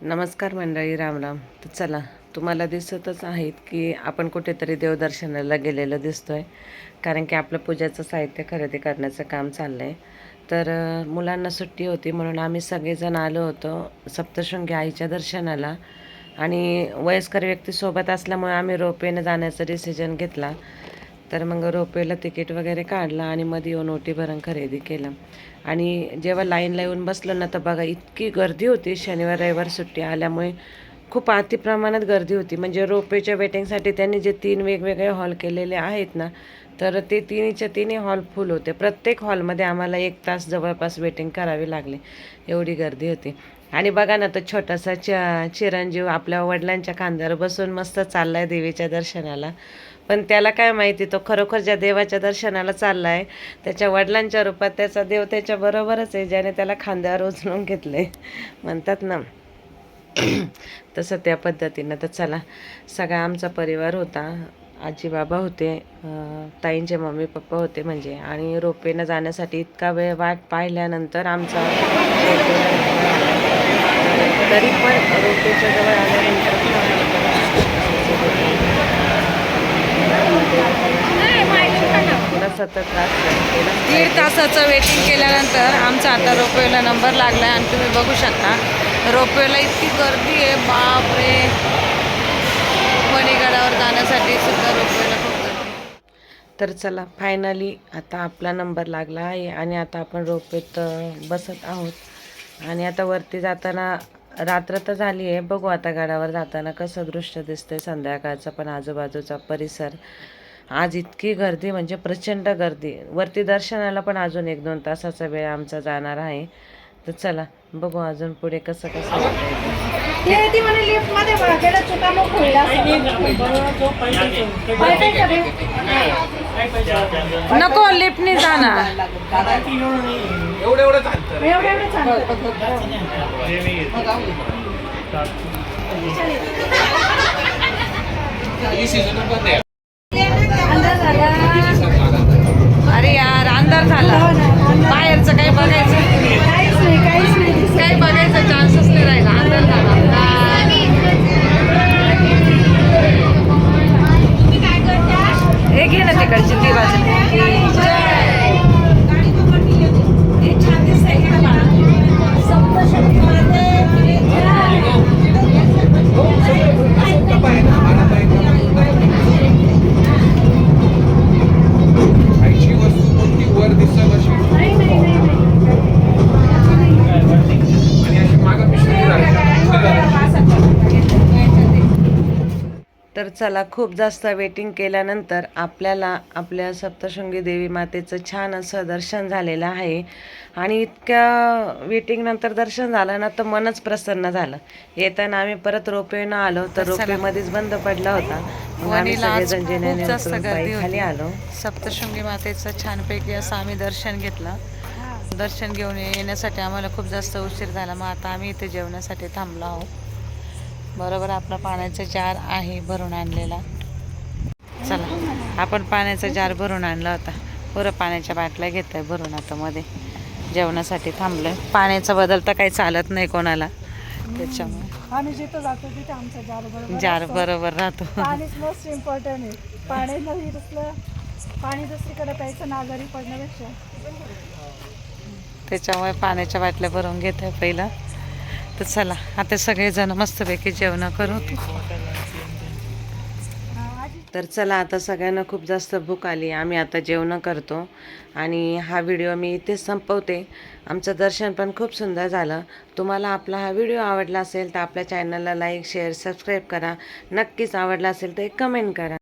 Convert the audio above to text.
नमस्कार मंडळी, रामराम. तर चला, तुम्हाला दिसतच आहेत की आपण कुठेतरी देवदर्शनाला गेलेलं दिसतोय, कारण की आपलं पूजाचं साहित्य खरेदी करण्याचं काम चाललं आहे. तर मुलांना सुट्टी होती म्हणून आम्ही सगळेजण आलो होतो सप्तशृंगी आईच्या दर्शनाला. आणि वयस्कर व्यक्ती सोबत असल्यामुळे आम्ही रोपवेनं जाण्याचा डिसिजन घेतला. तर मग रोपवेला तिकीट वगैरे काढलं आणि मध्ये येऊन ओटी भरून खरेदी केलं. आणि जेव्हा लाईनला येऊन बसलं ना, तर बघा इतकी गर्दी होती. शनिवार रविवार सुट्टी आल्यामुळे खूप अतिप्रमाणात गर्दी होती. म्हणजे रोपवेच्या वेटिंगसाठी त्यांनी जे 3 वेगवेगळे हॉल केलेले आहेत ना, तर ते तिन्हीच्या तिन्ही हॉल फुल होते. प्रत्येक हॉलमध्ये आम्हाला 1 तास जवळपास वेटिंग करावी लागली, एवढी गर्दी होती. आणि बघा ना, तो छोटासा चिरंजीव आपल्या वडिलांच्या खांद्यावर बसून मस्त चाललाय देवीच्या दर्शनाला. पण त्याला काय माहिती, तो खरोखर ज्या देवाच्या दर्शनाला चालला आहे त्याच्या वडिलांच्या रूपात त्याचा देव त्याच्या बरोबरच आहे, ज्याने त्याला खांद्यावर उचलून घेतले म्हणतात ना. तसं त्या पद्धतीनं. तर चला, सगळा आमचा परिवार होता. आजी बाबा होते, ताईंचे मम्मी पप्पा होते म्हणजे. आणि रोपवेनं जाण्यासाठी इतका वेळ वाट पाहिल्यानंतर आमचा तरी पण रोपवेच्या जवळ आल्यानंतर सतत 1.5 तासाचं वेटिंग केल्यानंतर आमचा आता रोपवेला नंबर लागला आहे. आणि तुम्ही बघू शकता रोपवेला इतकी गर्दी आहे, बापरे. मणीगडावर जाण्यासाठी सुद्धा रोपवेला खूप गर्दी. तर चला, फायनली आता आपला नंबर लागला आहे आणि आता आपण रोपवेत बसत आहोत. आणि आता वरती जाताना रात्र तर झाली आहे. बघू आता गडावर जाताना कसं दृश्य दिसतंय संध्याकाळचं, पण आजूबाजूचा परिसर. आज इतकी गर्दी म्हणजे प्रचंड गर्दी. वरती दर्शनाला पण अजून 1-2 तासाचा वेळ आमचा जाणार आहे. तर चला, बघू अजून पुढे कसं कसं नको, लिफ्टने जाणार. अरे यार, अंधार झाला. बाहेरचं काही बघायचं काही बघायचं चान्सच नाही राहिला. अंधार झाला. एक घे ना तिकडची ती बाजू. तर चला, खूप जास्त वेटिंग केल्यानंतर आपल्याला आपल्या सप्तशृंगी देवी मातेचं छान असं दर्शन झालेलं आहे. आणि इतक्या वेटिंगनंतर दर्शन झालं ना, तर मनच प्रसन्न झालं. येताना आम्ही परत रोपवेनं आलो, तर रोपवेमध्येच बंद पडला होता. मग आम्ही सगळेजण जेणे खाली आलो. सप्तशृंगी मातेचं छानपैकी असं आम्ही दर्शन घेतलं. दर्शन घेऊन येण्यासाठी आम्हाला खूप जास्त उशीर झाला. मग आता आम्ही इथे जेवणासाठी थांबलो आहोत. बरोबर आपला पाण्याचा जार आहे भरून आणलेला. चला, आपण पाण्याचा जार भरून आणला होता. पुरं पाण्याच्या बाटल्या घेत आहे भरून. आता मध्ये जेवणासाठी थांबलोय. पाण्याचा बदल तर काही चालत नाही कोणाला, त्याच्यामुळे आम्ही जिथं जातो तिथे आमचा जार बरोबर राहतो. पाणीच मोस्ट इम्पॉर्टंट आहे. पाणी नाही असलं, पाणी दुसरीकडे प्यायचं ना, आजारी पडण्यापेक्षा. त्याच्यामुळे पाण्याच्या बाटल्या भरून घेत आहे पहिलं. तर चला, आता सगळेजण मस्तपैकी जेवण करू. तर चला, आता सगळ्यांना खूप जास्त भूक आली. आम्ही आता जेवण करतो आणि हा व्हिडिओ मी इथेच संपवते. आमचं दर्शन पण खूप सुंदर झालं. तुम्हाला आपला हा व्हिडिओ आवडला असेल तर आपल्या चॅनलला लाईक, शेअर, सबस्क्राईब करा. नक्कीच आवडला असेल तर एक कमेंट करा.